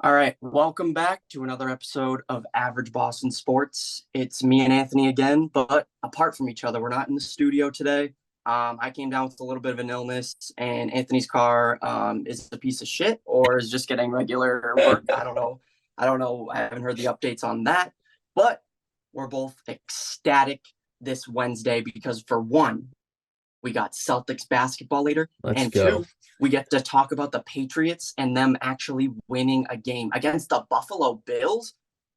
All right, welcome back to another episode of Average Boston Sports. It's me and Anthony again, but apart from each other, we're not in the studio today. I came down with a little bit of an illness, and Anthony's car is a piece of shit or is just getting regular work. I don't know. I don't know. I haven't heard the updates on that, but we're both ecstatic this Wednesday because for one, we got Celtics basketball later, Let's and go. two, we get to talk about the Patriots and them actually winning a game against the Buffalo Bills.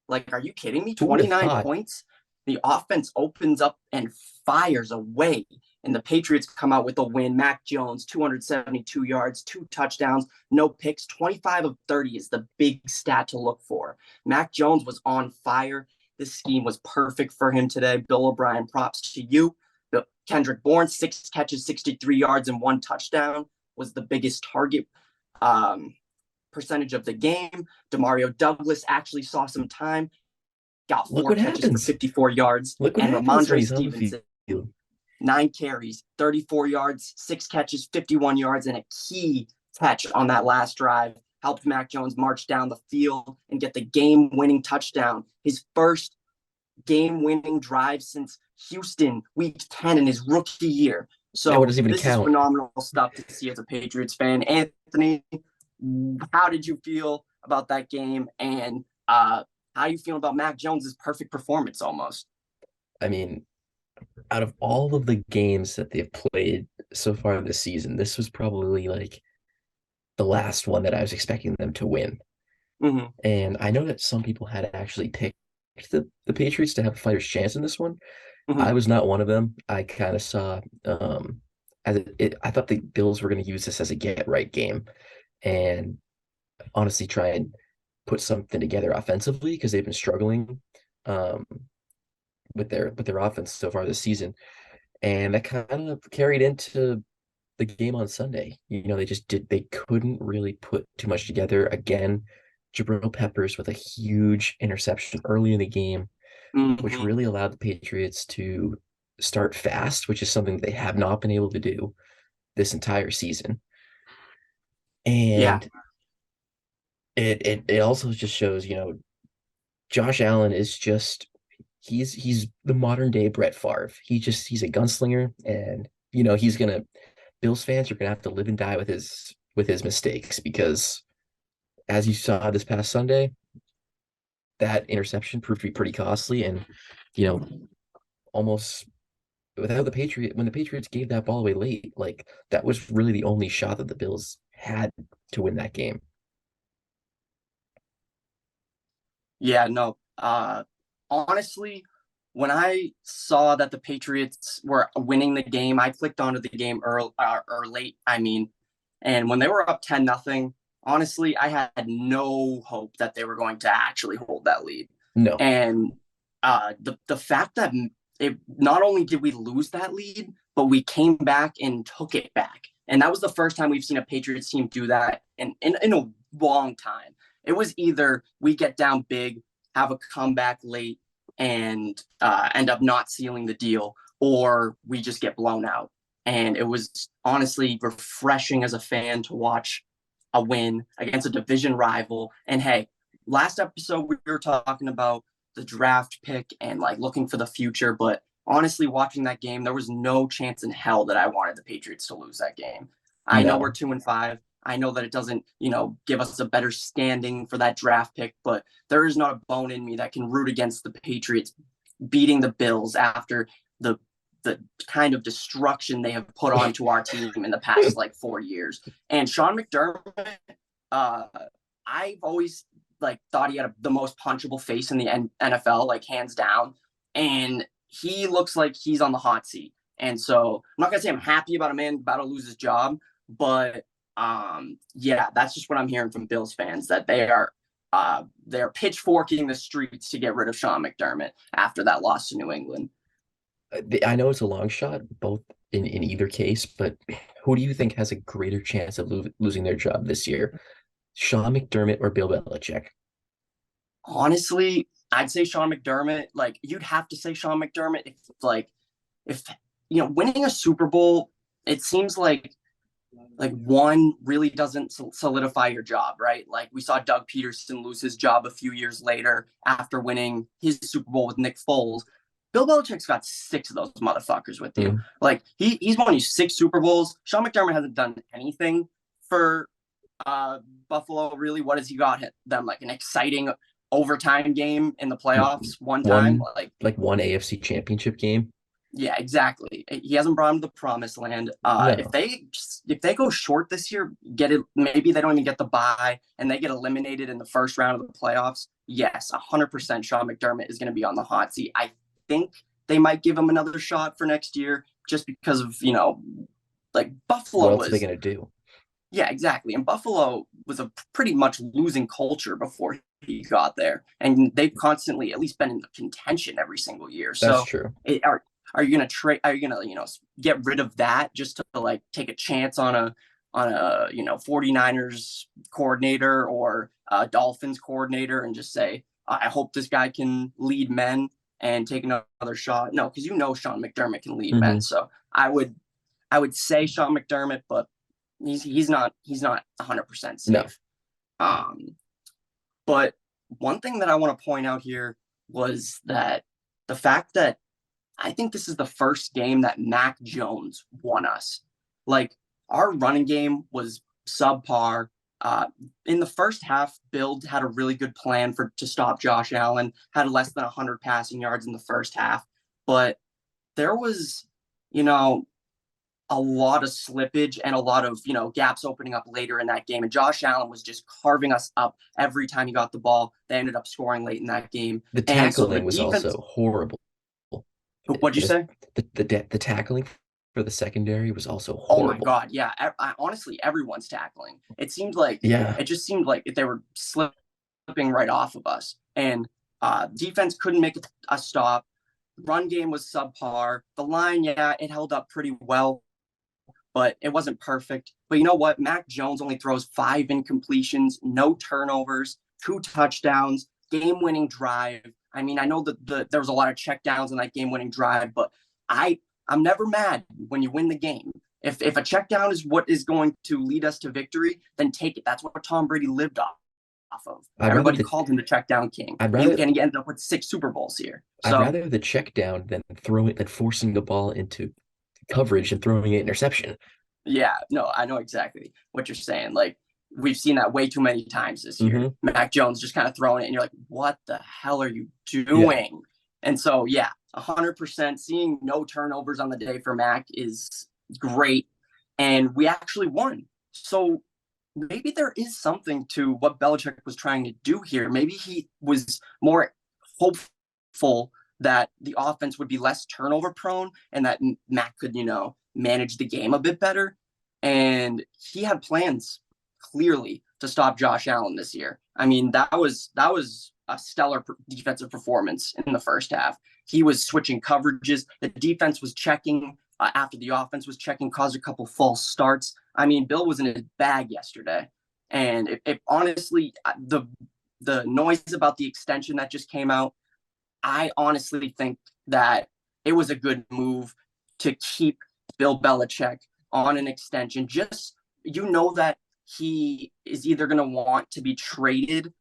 Like, are you kidding me? Who would have 29 thought? points. The offense opens up and fires away, and the Patriots come out with a win. Mac Jones, 272 yards, 2 touchdowns, no picks. 25 of 30 is the big stat to look for. Mac Jones was on fire. This scheme was perfect for him today. Bill O'Brien, props to you. Kendrick Bourne, 6 catches, 63 yards, and 1 touchdown, was the biggest target percentage of the game. Demario Douglas actually saw some time, got Look four what catches for happens. 54 yards. Look what And happens when Ramondre he's on the Stevenson, field. 9 carries, 34 yards, 6 catches, 51 yards, and a key catch on that last drive helped Mac Jones march down the field and get the game-winning touchdown. His first game-winning drive since Houston week 10 in his rookie year. That one So doesn't even this is count. phenomenal stuff to see as a Patriots fan. Anthony, how did you feel about that game? And how do you feel about Mac Jones's perfect performance almost? I mean, out of all of the games that they've played so far this season, this was probably like the last one that I was expecting them to win. Mm-hmm. And I know that some people had actually picked the Patriots to have a fighter's chance in this one. Mm-hmm. I was not one of them. I kind of saw as I thought the Bills were going to use this as a get right game and honestly try and put something together offensively because they've been struggling um, with their offense so far this season, and that kind of carried into the game on Sunday. They couldn't really put too much together. Again, Jabril Peppers with a huge interception early in the game, which Mm-hmm. really allowed the Patriots to start fast, which is something they have not been able to do this entire season. Yeah. And it also just shows, Josh Allen is just he's the modern day Brett Favre. He's a gunslinger, and he's gonna Bills fans are gonna have to live and die with his mistakes because as you saw this past Sunday, that interception proved to be pretty costly, and you know almost without the Patriot when the Patriots gave that ball away late, like that was really the only shot that the Bills had to win that game. Yeah, no. Honestly, when I saw that the Patriots were winning the game, I clicked onto the game early or late, I mean, and when they were up 10-0, honestly, I had no hope that they were going to actually hold that lead. No, And the fact that it not only did we lose that lead, but we came back and took it back. And that was the first time we've seen a Patriots team do that in a long time. It was either we get down big, have a comeback late, and end up not sealing the deal, or we just get blown out. And it was honestly refreshing as a fan to watch a win against a division rival. And hey, last episode we were talking about the draft pick and like looking for the future, but honestly, watching that game, there was no chance in hell that I wanted the Patriots to lose that game. I know we're no. 2-5. I know that it doesn't, give us a better standing for that draft pick, but there is not a bone in me that can root against the Patriots beating the Bills after the the kind of destruction they have put onto our team in the past like 4 years. And Sean McDermott, uh, I've always like thought he had the most punchable face in the NFL, like hands down. And he looks like he's on the hot seat. And so I'm not gonna say I'm happy about a man about to lose his job, but yeah, that's just what I'm hearing from Bills fans that they're pitchforking the streets to get rid of Sean McDermott after that loss to New England. I know it's a long shot, both in either case, but who do you think has a greater chance of losing their job this year? Sean McDermott or Bill Belichick? Honestly, I'd say Sean McDermott. Like you'd have to say Sean McDermott if winning a Super Bowl, it seems like like one really doesn't solidify your job, right? Like we saw Doug Peterson lose his job a few years later after winning his Super Bowl with Nick Foles. Bill Belichick's got six of those motherfuckers with you. Mm. Like he's won you six Super Bowls. Sean McDermott hasn't done anything for Buffalo. Really, what has he got them? Like an exciting overtime game in the playoffs one time. One like one AFC championship game. Yeah, exactly. He hasn't brought him to the promised land. No, If they go short this year, get it. Maybe they don't even get the bye, and they get eliminated in the first round of the playoffs. Yes, 100%. Sean McDermott is going to be on the hot seat. I think they might give him another shot for next year, just because of like what Buffalo else are they was. gonna do? Yeah, exactly. And Buffalo was a pretty much losing culture before he got there, and they've constantly at least been in the contention every single year. That's So, true. are you gonna trade? Are you gonna get rid of that just to like take a chance on a 49ers coordinator or a Dolphins coordinator and just say, I hope this guy can lead men and take another shot? No, because Sean McDermott can lead men. Hmm. So I would say Sean McDermott, but he's not 100% No. safe. Um, but one thing that I want to point out here was that the fact that I think this is the first game that Mac Jones won us. Like our running game was subpar. Uh, in the first half, Bill had a really good plan to stop Josh Allen. Had less than 100 passing yards in the first half, but there was, you know, a lot of slippage and a lot of gaps opening up later in that game. And Josh Allen was just carving us up every time he got the ball. They ended up scoring late in that game, The and so the tackling was defense. also horrible. What'd you This say? the tackling for the secondary was also Oh my horrible. God, yeah. Honestly, everyone's tackling. Yeah. It just seemed like they were slipping right off of us, and defense couldn't make a stop. Run game was subpar. The line, yeah, it held up pretty well, but it wasn't perfect. But you know what? Mac Jones only throws 5 incompletions, no turnovers, 2 touchdowns, game-winning drive. I mean, I know that there was a lot of checkdowns in that game-winning drive, but I'm never mad when you win the game. If a checkdown is what is going to lead us to victory, then take it. That's what Tom Brady lived off of. I'd rather Everybody the called him the checkdown king, I'd and he, rather and he ended up with 6 Super Bowls here. I'd So rather the check down than forcing the ball into coverage and throwing an interception. yeah, no, I know exactly what you're saying. Like we've seen that way too many times this year. Hmm. Mac Jones just kind of throwing it, and you're like, "What the hell are you Yeah. doing?" And so, yeah, 100%. Seeing no turnovers on the day for Mac is great, and we actually won. So maybe there is something to what Belichick was trying to do here. Maybe he was more hopeful that the offense would be less turnover prone and that Mac could, manage the game a bit better. And he had plans clearly to stop Josh Allen this year. I mean, that was a stellar defensive performance in the first half. He was switching coverages. The defense was checking after the offense was checking, caused a couple false starts. I mean, Bill was in his bag yesterday, and if honestly the noise about the extension that just came out, I honestly think that it was a good move to keep Bill Belichick on an extension. Just that he is either going to want to be traded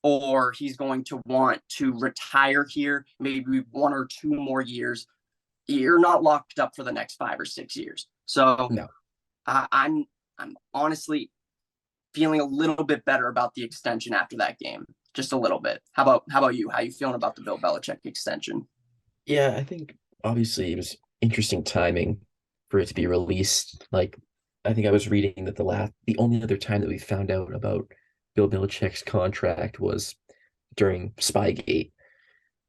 or he's going to want to retire here, maybe 1 or 2 more years. You're not locked up for the next 5 or 6 years. So No. I'm honestly feeling a little bit better about the extension after that game, just a little bit. How about you? How you feeling about the Bill Belichick extension? Yeah, I think obviously it was interesting timing for it to be released. Like I think I was reading that the only other time that we found out about Bill Belichick's contract was during Spygate.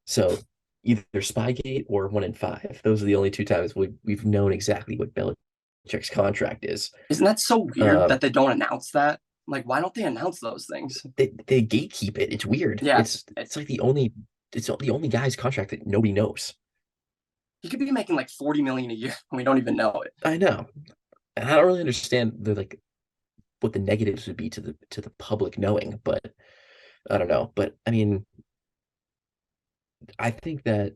So either Spygate or 1 in 5. Those are the only two times we've known exactly what Belichick's contract is. Isn't that so weird Uh, that they don't announce that? Like, why don't they announce those things? they gatekeep it. It's weird. Yeah, It's like the only guy's contract that nobody knows. he could be making like 40 million a year and we don't even know it. I know. And I don't really understand what the negatives would be to the public knowing, but I don't know. But I mean, I think that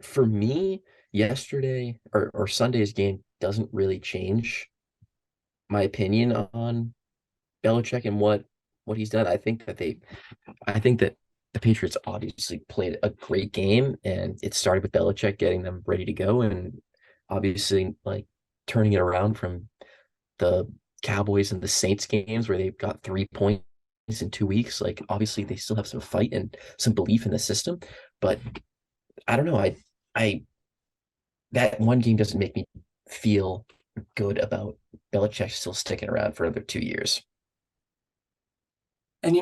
for me, yesterday or Sunday's game doesn't really change. my opinion on Belichick and what he's done. I think that the Patriots obviously played a great game, and it started with Belichick getting them ready to go, and obviously like turning it around from the Cowboys and the Saints games where they got 3 points in 2 weeks. Like obviously they still have some fight and some belief in the system, but I don't know. I that one game doesn't make me feel good about Belichick still sticking around for another 2 years. And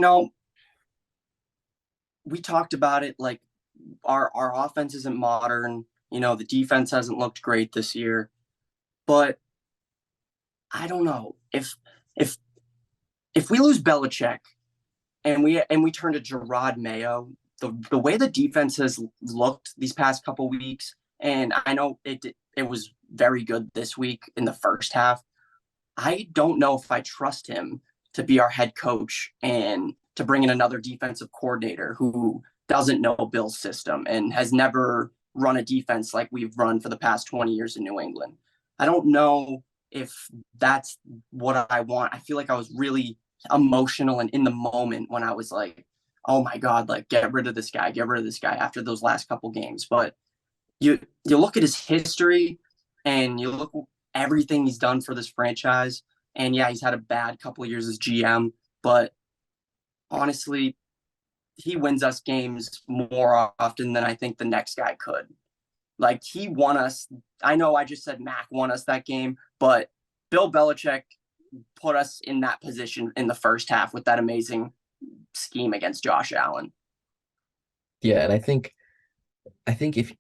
we talked about it, like our offense isn't modern. The defense hasn't looked great this year, but I don't know if if we lose Belichick and we turn to Gerard Mayo, the way the defense has looked these past couple weeks, and I know it was very good this week in the first half. I don't know if I trust him to be our head coach and to bring in another defensive coordinator who doesn't know Bill's system and has never run a defense like we've run for the past 20 years in New England. I don't know if that's what I want. I feel like I was really emotional and in the moment when I was like, oh my God, like get rid of this guy, get rid of this guy after those last couple games. But you look at his history and you look everything he's done for this franchise. And yeah, he's had a bad couple of years as GM, but honestly, he wins us games more often than I think the next guy could. Like he won us. I know I just said Mac won us that game, but Bill Belichick put us in that position in the first half with that amazing scheme against Josh Allen. Yeah, and I think if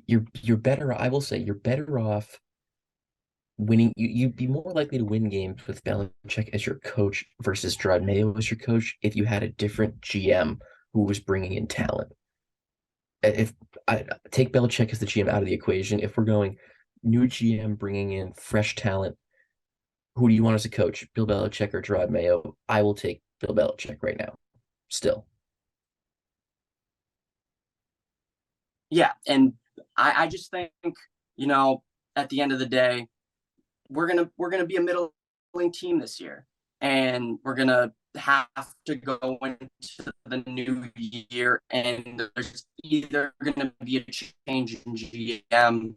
you're better, I will say you're better off winning. You'd be more likely to win games with Belichick as your coach versus Gerard Mayo as your coach if you had a different GM who was bringing in talent. If I take Belichick as the GM out of the equation, if we're going new GM bringing in fresh talent, who do you want as a coach, Bill Belichick or Gerard Mayo? I will take Bill Belichick right now. Still, Yeah, and I just think you know at the end of the day, we're gonna be a middling team this year, and we're gonna have to go into the new year, and there's either gonna be a change in GM,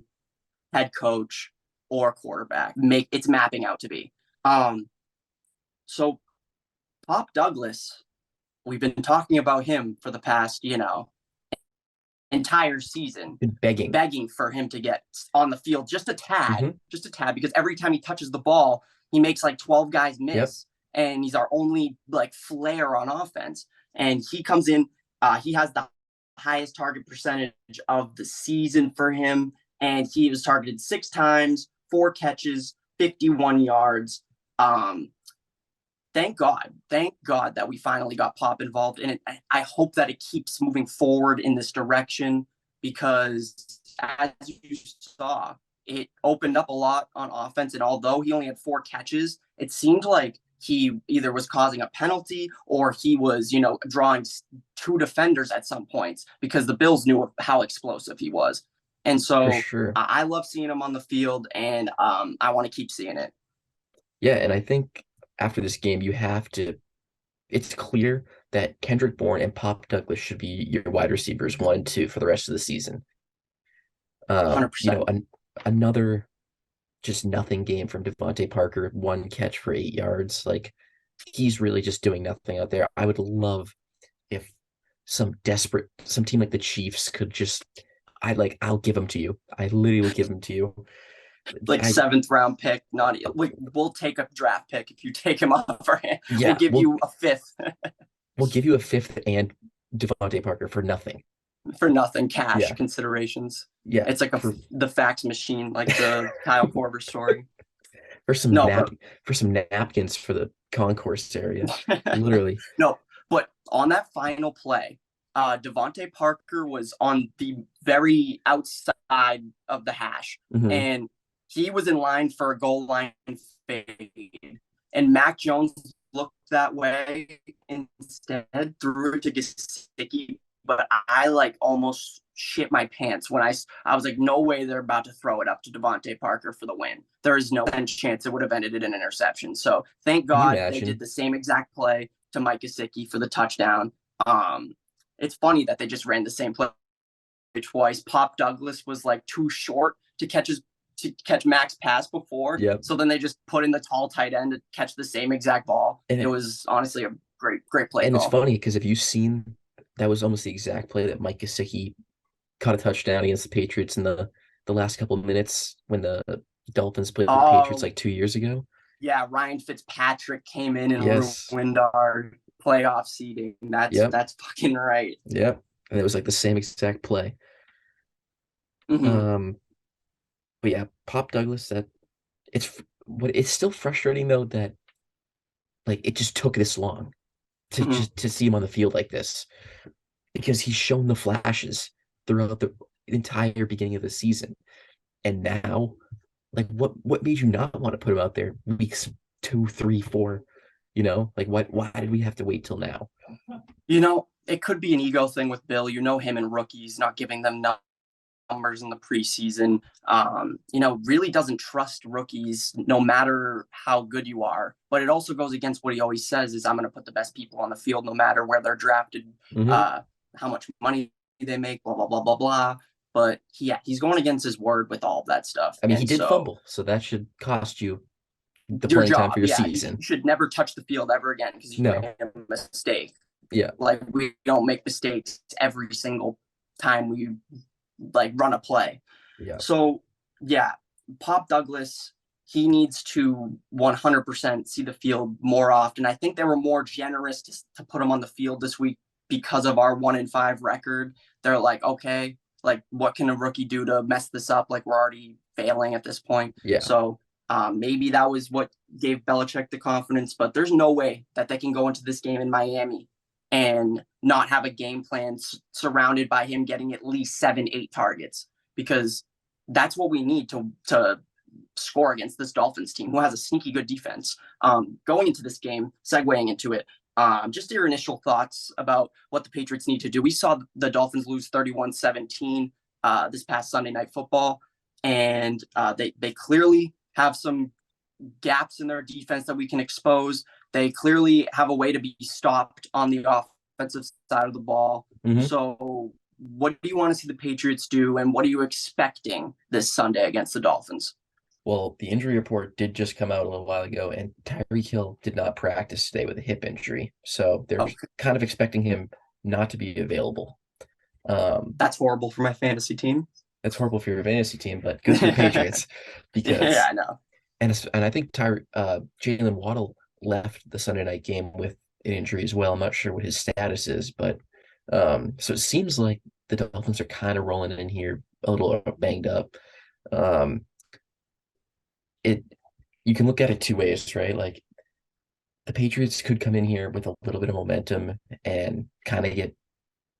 head coach, or quarterback. It's mapping out to be. Um, so Pop Douglas, we've been talking about him for the past, entire season, been begging. begging for him to get on the field Mm-hmm. just a tad, because every time he touches the ball, he makes like 12 guys Yep. miss, and he's our only like flair on offense. And he comes in, he has the highest target percentage of the season for him, and he was targeted 6 times, 4 catches, 51 yards. Um, thank God that we finally got Pop involved in it. I hope that it keeps moving forward in this direction, because as you saw, it opened up a lot on offense. And although he only had 4 catches, it seemed like he either was causing a penalty or he was, drawing 2 defenders at some points, because the Bills knew how explosive he was. And For so sure. I love seeing him on the field, and I want to keep seeing it. Yeah, and I think after this game, you have to. It's clear that Kendrick Bourne and Pop Douglas should be your wide receivers 1 and 2 for the rest of the season. You know, 100%. another just nothing game from Devontae Parker, 1 catch for 8 yards. Like he's really just doing nothing out there. I would love if some team like the Chiefs could just I'll give them to you. I literally will give them to you. Like I seventh round pick. Not we'll take a draft pick if you take him off our hand. We'll Yeah, give you a fifth we'll give you a fifth and Devontae Parker for nothing. for nothing, cash Yeah, considerations. yeah, It's like the fax machine, like the Kyle Korver story. for some No, nap but for some napkins for the concourse area. Literally. no, but on that final play, Devontae Parker was on the very outside of the hash, Hmm. and he was in line for a goal line fade. And Mac Jones looked that way instead, threw it to Gesicki, but I like almost shit my pants when I was like, no way they're about to throw it up to Devontae Parker for the win. There is no chance it would have ended in an interception. So thank Can you God they did imagine? the same exact play to Mike Gesicki for the touchdown. Um, it's funny that they just ran the same play twice. Pop Douglas was like too short to catch Mac's pass before, Yep. so then they just put in the tall tight end to catch the same exact ball. And It it, was honestly a great play and it's call. funny because if you've seen that was almost the exact play that Mike Gesicki caught a touchdown against the Patriots in the last couple of minutes when the Dolphins played the Patriots Oh like 2 years ago. yeah, Ryan Fitzpatrick came in and Yes. ruined our playoff seeding. That's Yep. that's fucking right. Yep. And it was like the same exact play. Mm-hmm. Um, but yeah, Pop Douglas, that it's still frustrating though that like it just took this long Mm-hmm. to see him on the field like this because he's shown the flashes throughout the entire beginning of the season. And now, like what made you not want to put him out there weeks 2, 3, 4? Like why did we have to wait till now? It could be an ego thing with Bill. Him and rookies not giving them numbers in the preseason. Really doesn't trust rookies no matter how good you are. But it also goes against what he always says is I'm going to put the best people on the field no matter where they're drafted, Mm-hmm. uh, how much money they make, blah, blah, blah, blah, blah. But he's going against his word with all of that stuff. I mean, he And did so fumble, so that should cost you the your playing time for job, your yeah, you season. should never touch the field ever again because you No, made a mistake. yeah, Like we don't make mistakes every single time we like run a play. yeah. So, yeah, Pop Douglas, he needs to 100% see the field more often. I think they were more generous to put him on the field this week because of our 1-5 record. They're like, okay, like what can a rookie do to mess this up? Like we're already failing at this point. Yeah. So maybe that was what gave Belichick the confidence, but there's no way that they can go into this game in Miami and not have a game plan surrounded by him getting at least 7, 8 targets because that's what we need to score against this Dolphins team who has a sneaky good defense. Going into this game, segueing into it, just your initial thoughts about what the Patriots need to do. We saw the Dolphins lose 31-17 this past Sunday Night Football, and they clearly have some gaps in their defense that we can expose. They clearly have a way to be stopped on the offensive side of the ball. Mm-hmm. So what do you want to see the Patriots do, and what are you expecting this Sunday against the Dolphins? Well, the injury report did just come out a little while ago, and Tyreek Hill did not practice today with a hip injury. So they're Okay, kind of expecting him not to be available. that's horrible for my fantasy team. That's horrible for your fantasy team, but good for the Yeah, Patriots because I know. and I think Jalen Waddle left the Sunday night game with an injury as well. I'm not sure what his status is, but so it seems like the Dolphins are kind of rolling in here a little banged up. Um, it You can look at it two ways, right? Like the Patriots could come in here with a little bit of momentum and kind of get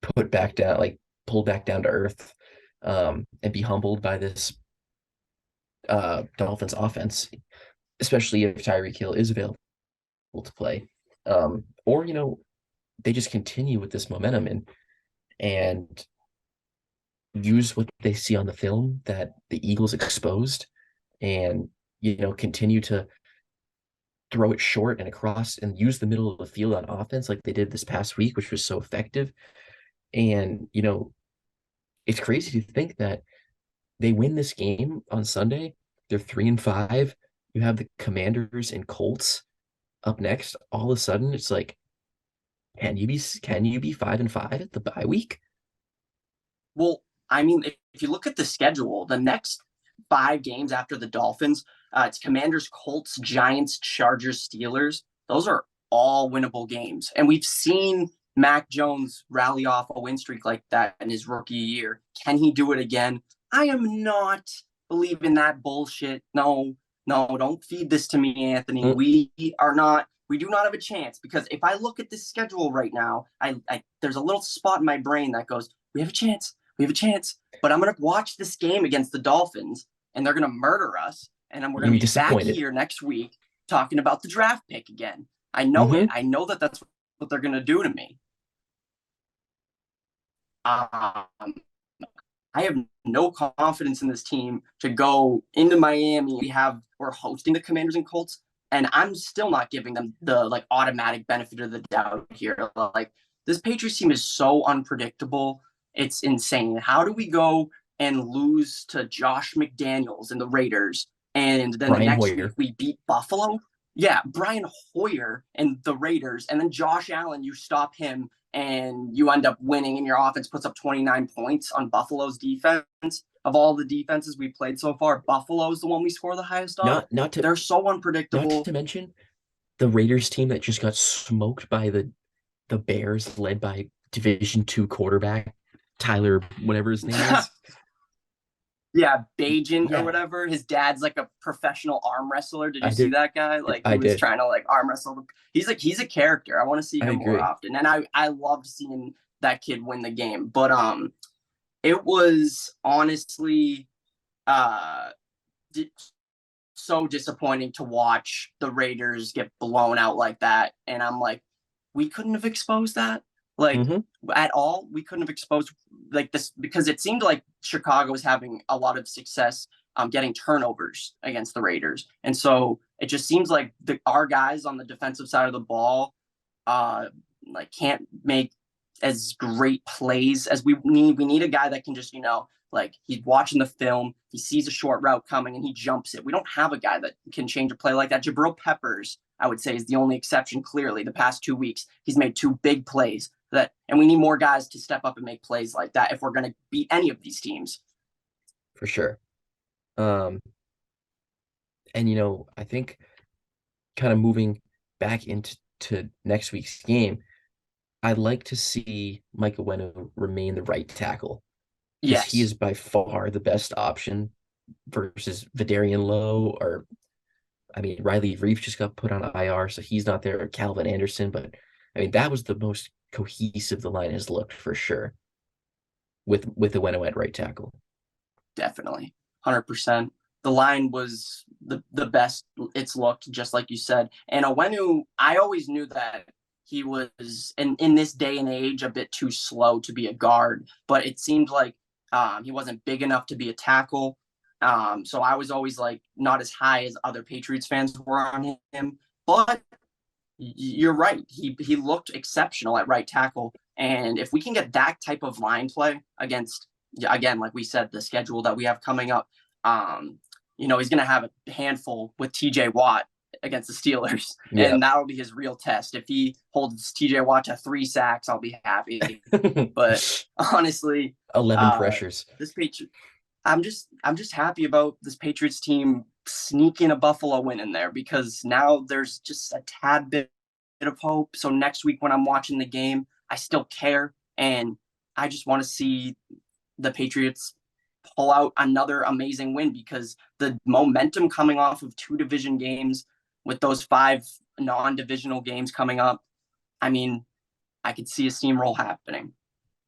put back down, like pulled back down to earth, and be humbled by this Dolphins offense, especially if Tyreek Hill is available to play. Or they just continue with this momentum and use what they see on the film that the Eagles exposed and continue to throw it short and across and use the middle of the field on offense like they did this past week, which was so effective. And it's crazy to think that they win this game on Sunday. They're 3-5. You have the Commanders and Colts up next. All of a sudden, it's like, can you be 5-5 at the bye week? Well, I mean, if you look at the schedule, the next 5 games after the Dolphins, it's Commanders, Colts, Giants, Chargers, Steelers. Those are all winnable games. And we've seen Mac Jones rally off a win streak like that in his rookie year. Can he do it again? I am not believing that bullshit. No, no, don't feed this to me, Anthony. Mm, We do not have a chance because if I look at this schedule right now, there's a little spot in my brain that goes, we have a chance. We have a chance. But I'm going to watch this game against the Dolphins, and they're going to murder us. And then we're you're gonna going be to be back disappointed. here next week talking about the draft pick again. I know it. Mm-hmm. I know that that's what they're going to do to me. Um, I have no confidence in this team to go into Miami. We're hosting the Commanders and Colts, and I'm still not giving them the like automatic benefit of the doubt here. Like this Patriots team is so unpredictable. It's insane. How do we go and lose to Josh McDaniels and the Raiders, and then the Brian next week Hoyer. we beat Buffalo? Yeah, Brian Hoyer and the Raiders, and then Josh Allen, you stop him and you end up winning, and your offense puts up 29 points on Buffalo's defense. Of all the defenses we played so far, Buffalo's the one we score the highest on. They're so Not unpredictable. to mention the Raiders team that just got smoked by the Bears, led by Division II quarterback Tyler, whatever his name is. Yeah, Bajan or Yeah, whatever. His dad's like a professional arm wrestler. Did you I see did. that guy? Like I he was did. trying to like arm wrestle. He's a character. I want to see I him more agree. often. And I loved seeing that kid win the game. But it was honestly uh so disappointing to watch the Raiders get blown out like that. And I'm like, we couldn't have exposed that like Hmm. at all. We couldn't have exposed like this because it seemed like Chicago was having a lot of success getting turnovers against the Raiders. And so it just seems like our guys on the defensive side of the ball uh, like can't make as great plays as we need. We need a guy that can just, like he's watching the film, he sees a short route coming and he jumps it. We don't have a guy that can change a play like that. Jabril Peppers, I would say, is the only exception. Clearly, the past 2 weeks, he's made two big plays and we need more guys to step up and make plays like that if we're going to beat any of these teams. For sure. Um, and I think kind of moving back into next week's game, I'd like to see Mike Owenu remain the right tackle because he Yes, is by far the best option versus Vidarian Lowe, or I mean Riley Reef just got put on IR, so he's not there, or Calvin Anderson. But I mean that was the most cohesive the line has looked for sure with Owenu at right tackle. definitely. 100%. The line was the best it's looked, just like you said. And Owenu, I always knew that he was in this day and age a bit too slow to be a guard, but it seemed like he wasn't big enough to be a tackle. So I was always like not as high as other Patriots fans were on him. But you're right. He looked exceptional at right tackle. And if we can get that type of line play against, again, like we said, the schedule that we have coming up, um, he's going to have a handful with TJ Watt against the Steelers. Yeah. And that'll be his real test. If he holds TJ Watt to 3 sacks, I'll be happy. But honestly, 11 pressures. this Patriot, I'm just happy about this Patriots team sneaking a Buffalo win in there because now there's just a tad bit of hope. So next week when I'm watching the game, I still care and I just want to see the Patriots pull out another amazing win because the momentum coming off of 2 division games with those 5 non-divisional games coming up, I mean, I could see a steamroll happening.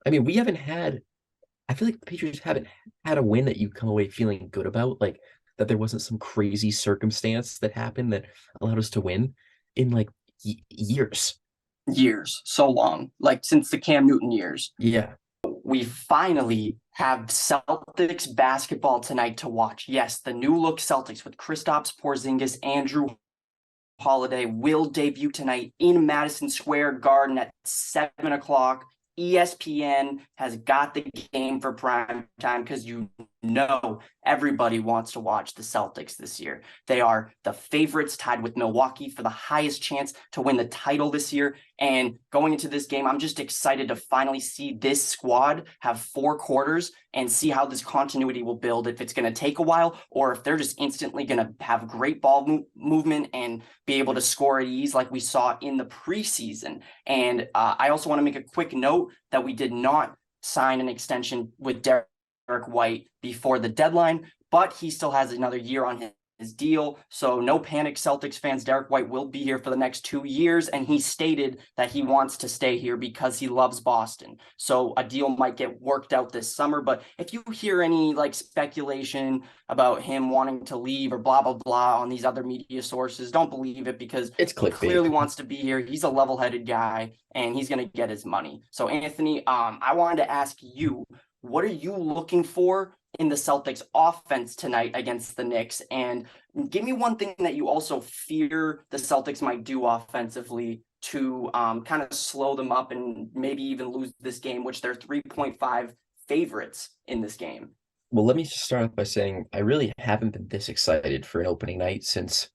I mean, I feel like the Patriots haven't had a win that you come away feeling good about, like that there wasn't some crazy circumstance that happened that allowed us to win in like years. Years, so long, like since the Cam Newton years. Yeah. We finally have Celtics basketball tonight to watch. Yes, the new look Celtics with Kristaps Porzingis, Andrew Holiday will debut tonight in Madison Square Garden at 7 o'clock. ESPN has got the game for prime time because everybody wants to watch the Celtics this year. They are the favorites, tied with Milwaukee for the highest chance to win the title this year. And going into this game, I'm just excited to finally see this squad have 4 quarters and see how this continuity will build, if it's going to take a while or if they're just instantly going to have great ball movement and be able to score at ease like we saw in the preseason. And I also want to make a quick note that we did not sign an extension with Derek White before the deadline, but he still has another year on his deal. So no panic, Celtics fans. Derek White will be here for the next 2 years, and he stated that he wants to stay here because he loves Boston. So a deal might get worked out this summer. But if you hear any like speculation about him wanting to leave or blah, blah, blah on these other media sources, don't believe it because It's he clearly clickbait. wants to be here. He's a level-headed guy, and he's going to get his money. So Anthony, I wanted to ask you, what are you looking for in the Celtics offense tonight against the Knicks? And give me one thing that you also fear the Celtics might do offensively to kind of slow them up and maybe even lose this game, which they're 3.5 favorites in this game. Well, let me just start off by saying I really haven't been this excited for an opening night since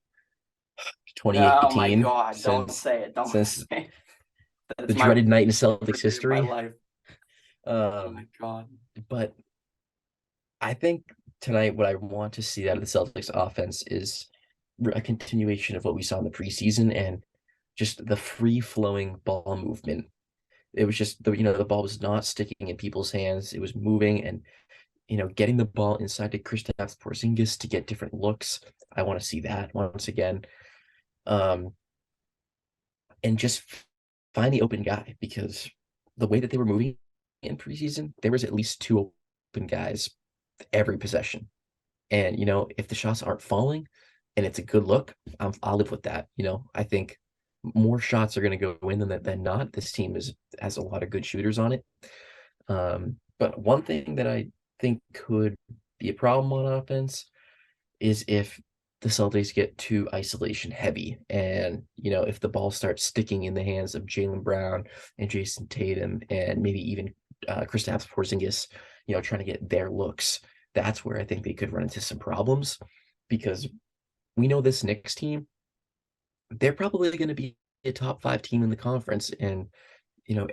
Oh my 2018, God, don't say it. Don't since say it. the That's my dreaded night in Celtics memory of my history. life. Oh my Um, God. but I think tonight what I want to see out of the Celtics offense is a continuation of what we saw in the preseason and just the free flowing ball movement. It was just the ball was not sticking in people's hands. It was moving and getting the ball inside to Kristaps Porzingis to get different looks. I want to see that once again. Um, and just find the open guy because the way that they were moving in preseason, there was at least two open guys every possession. And if the shots aren't falling and it's a good look, I'll live with that. I think more shots are going to go in than not. This team has a lot of good shooters on it. But one thing that I think could be a problem on offense is if the Celtics get too isolation heavy and, if the ball starts sticking in the hands of Jaylen Brown and Jason Tatum and maybe even Kristaps Porzingis, trying to get their looks, that's where I think they could run into some problems because we know this Knicks team, they're probably going to be a top 5 team in the conference. And,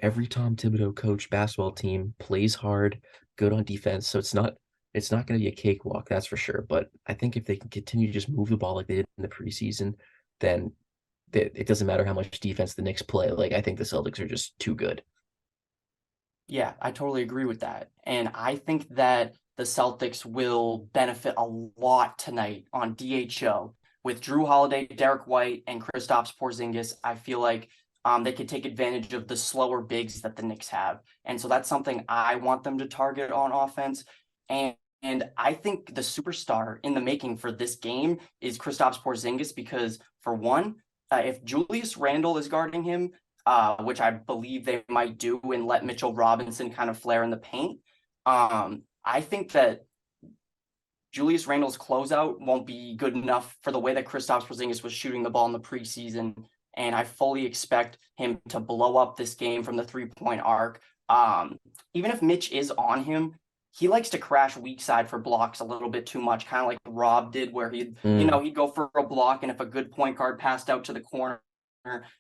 every Tom Thibodeau coach basketball team plays hard, good on defense. So it's not going to be a cakewalk, that's for sure. But I think if they can continue to just move the ball like they did in the preseason, then it doesn't matter how much defense the Knicks play. Like, I think the Celtics are just too good. Yeah, I totally agree with that. And I think that the Celtics will benefit a lot tonight on DHO with Drew Holiday, Derek White, and Kristaps Porzingis. I feel like they could take advantage of the slower bigs that the Knicks have. And so that's something I want them to target on offense. And I think the superstar in the making for this game is Kristaps Porzingis because, for one, if Julius Randle is guarding him, which I believe they might do and let Mitchell Robinson kind of flare in the paint. I think that Julius Randle's closeout won't be good enough for the way that Kristaps Porzingis was shooting the ball in the preseason, and I fully expect him to blow up this game from the three-point arc. Even if Mitch is on him, he likes to crash weak side for blocks a little bit too much, kind of like Rob did, where he'd go for a block, and if a good point guard passed out to the corner,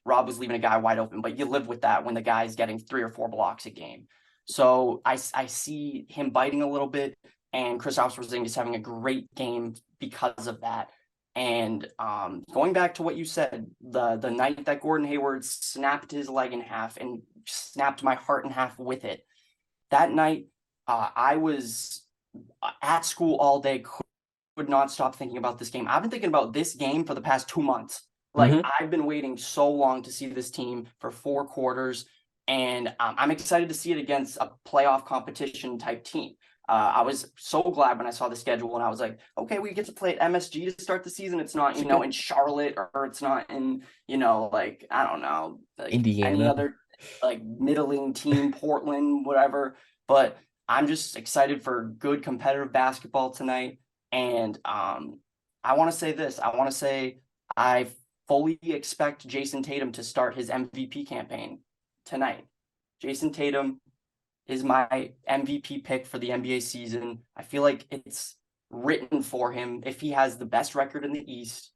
Rob was leaving a guy wide open, but you live with that when the guy's getting 3 or 4 blocks a game. So I see him biting a little bit, and Kristaps Porzingis having a great game because of that. And going back to what you said, the night that Gordon Hayward snapped his leg in half and snapped my heart in half with it, that night I was at school all day, could not stop thinking about this game. I've been thinking about this game for the past 2 months. Like, Mm-hmm. I've been waiting so long to see this team for 4 quarters, and I'm excited to see it against a playoff competition type team. I was so glad when I saw the schedule and I was like, okay, we get to play at MSG to start the season. It's not, It's a in good Charlotte, or it's not in, like, I don't know, like any Indiana. other like middling team, Portland, whatever. But I'm just excited for good competitive basketball tonight. And I want to say this. I want to say I fully expect Jason Tatum to start his MVP campaign tonight. Jason Tatum is my MVP pick for the NBA season. I feel like it's written for him. If he has the best record in the East,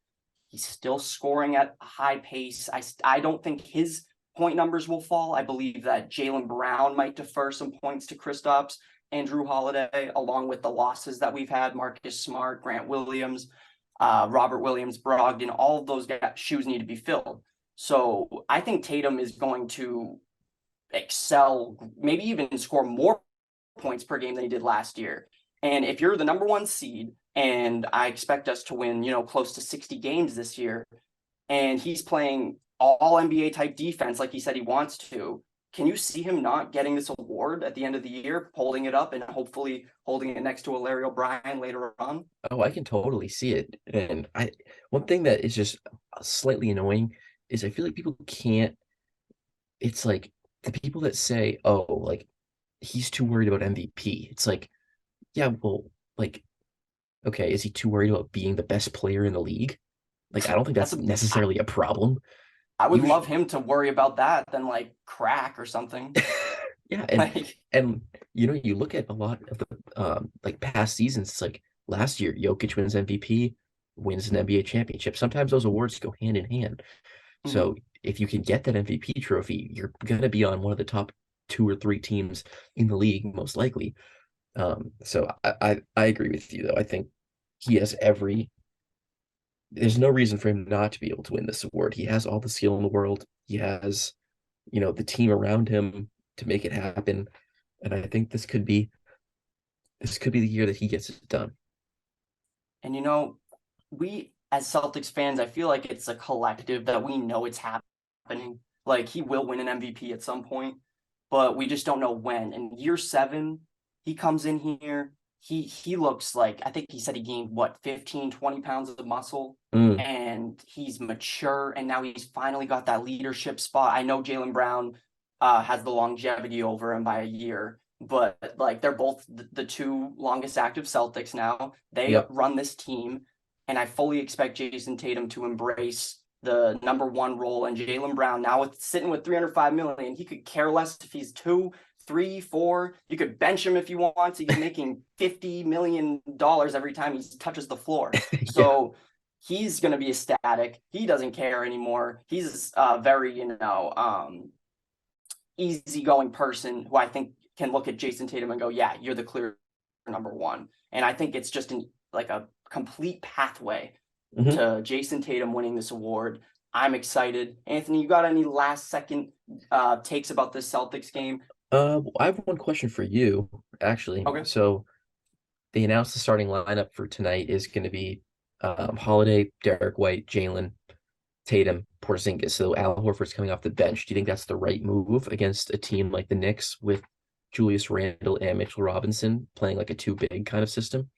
he's still scoring at a high pace. I don't think his point numbers will fall. I believe that Jaylen Brown might defer some points to Kristaps and Drew Holiday, along with the losses that we've had, Marcus Smart, Grant Williams, Robert Williams, Brogdon. All of those guys' shoes need to be filled. So I think Tatum is going to excel, maybe even score more points per game than he did last year. And if you're the number 1 seed, and I expect us to win, close to 60 games this year, and he's playing all NBA type defense like he said he wants to, can you see him not getting this award at the end of the year, holding it up and hopefully holding it next to a Larry O'Brien later on? Oh, I can totally see it. And one thing that is just slightly annoying is I feel like people can't, it's like the people that say, oh, like he's too worried about MVP. It's like, yeah, well, like, okay, is he too worried about being the best player in the league? Like, I don't think That's that's a necessarily a problem. I would You love sh- him to worry about that than like crack or something. yeah, Like, and you look at a lot of the like past seasons. It's like last year, Jokic wins MVP, wins an NBA championship. Sometimes those awards go hand in hand. mhm. So if you can get that MVP trophy, you're gonna be on one of the top two or three teams in the league, most likely. So I agree with you though. I think he has every there's no reason for him not to be able to win this award. He has all the skill in the world. He has, the team around him to make it happen. And I think this could be the year that he gets it done. And we as Celtics fans, I feel like it's a collective that we know it's happening. Like he will win an MVP at some point, but we just don't know when. In year 7, he comes in here. He looks like, I think he said he gained what, 15, 20 pounds of muscle, Mm, and he's mature, and now he's finally got that leadership spot. I know Jaylen Brown has the longevity over him by a year, but like they're both the two longest active Celtics now. They yep. run this team, and I fully expect Jason Tatum to embrace the number one role. And Jaylen Brown, now sitting with 305 million, he could care less if he's 2, 3, 4. You could bench him if you want. He's making $50 million every time he touches the floor. Yeah. So he's going to be ecstatic. He doesn't care anymore. He's a very, easygoing person who I think can look at Jason Tatum and go, yeah, you're the clear number one. And I think it's just like a complete pathway Hmm. to Jason Tatum winning this award. I'm excited. Anthony, you got any last second takes about this Celtics game? I have one question for you, actually. Okay. So they announced the starting lineup for tonight is going to be Holiday, Derek White, Jalen, Tatum, Porzingis. So Al Horford's coming off the bench. Do you think that's the right move against a team like the Knicks with Julius Randle and Mitchell Robinson playing like a two big kind of system?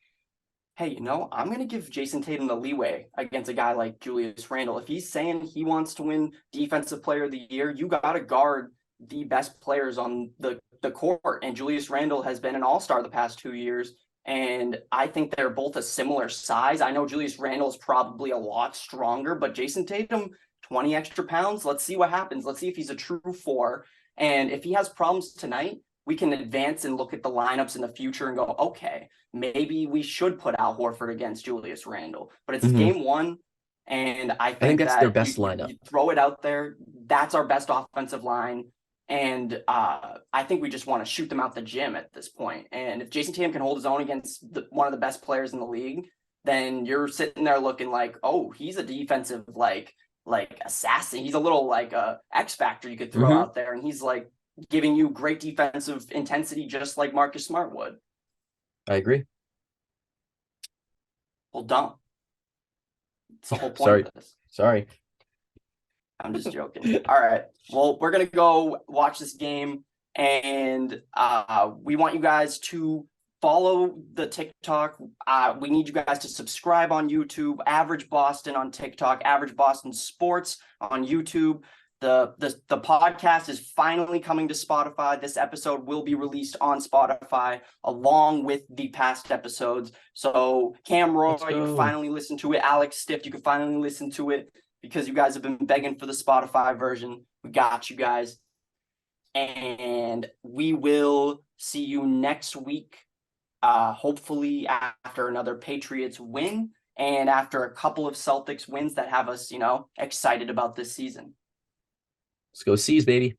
Hey, I'm going to give Jason Tatum the leeway against a guy like Julius Randle. If he's saying he wants to win Defensive Player of the Year, you got to guard the best players on the court. And Julius Randle has been an all-star the past 2 years. And I think they're both a similar size. I know Julius Randle is probably a lot stronger, but Jason Tatum, 20 extra pounds. Let's see what happens. Let's see if he's a true 4. And if he has problems tonight, we can advance and look at the lineups in the future and go, okay, maybe we should put Al Horford against Julius Randle. But it's Hmm. game 1, and I I think think that's their that best lineup. you throw it out there. That's our best offensive line. And I think we just want to shoot them out the gym at this point. And if Jason Tatum can hold his own against one of the best players in the league, then you're sitting there looking like, oh, he's a defensive like assassin. He's a little like a X factor you could throw Hmm. out there, and he's like giving you great defensive intensity just like Marcus Smart would. I agree. Well, don't. It's the whole point Sorry. of this. Sorry. I'm just joking. All right. Well, we're gonna go watch this game, and we want you guys to follow the TikTok. We need you guys to subscribe on YouTube. Average Boston on TikTok. Average Boston Sports on YouTube. The podcast is finally coming to Spotify. This episode will be released on Spotify along with the past episodes. So Cam Roy, Let's you can go. finally listen to it. Alex Stift, you can finally listen to it because you guys have been begging for the Spotify version. We got you guys. And we will see you next week. Hopefully after another Patriots win and after a couple of Celtics wins that have us, excited about this season. Let's go C's, baby.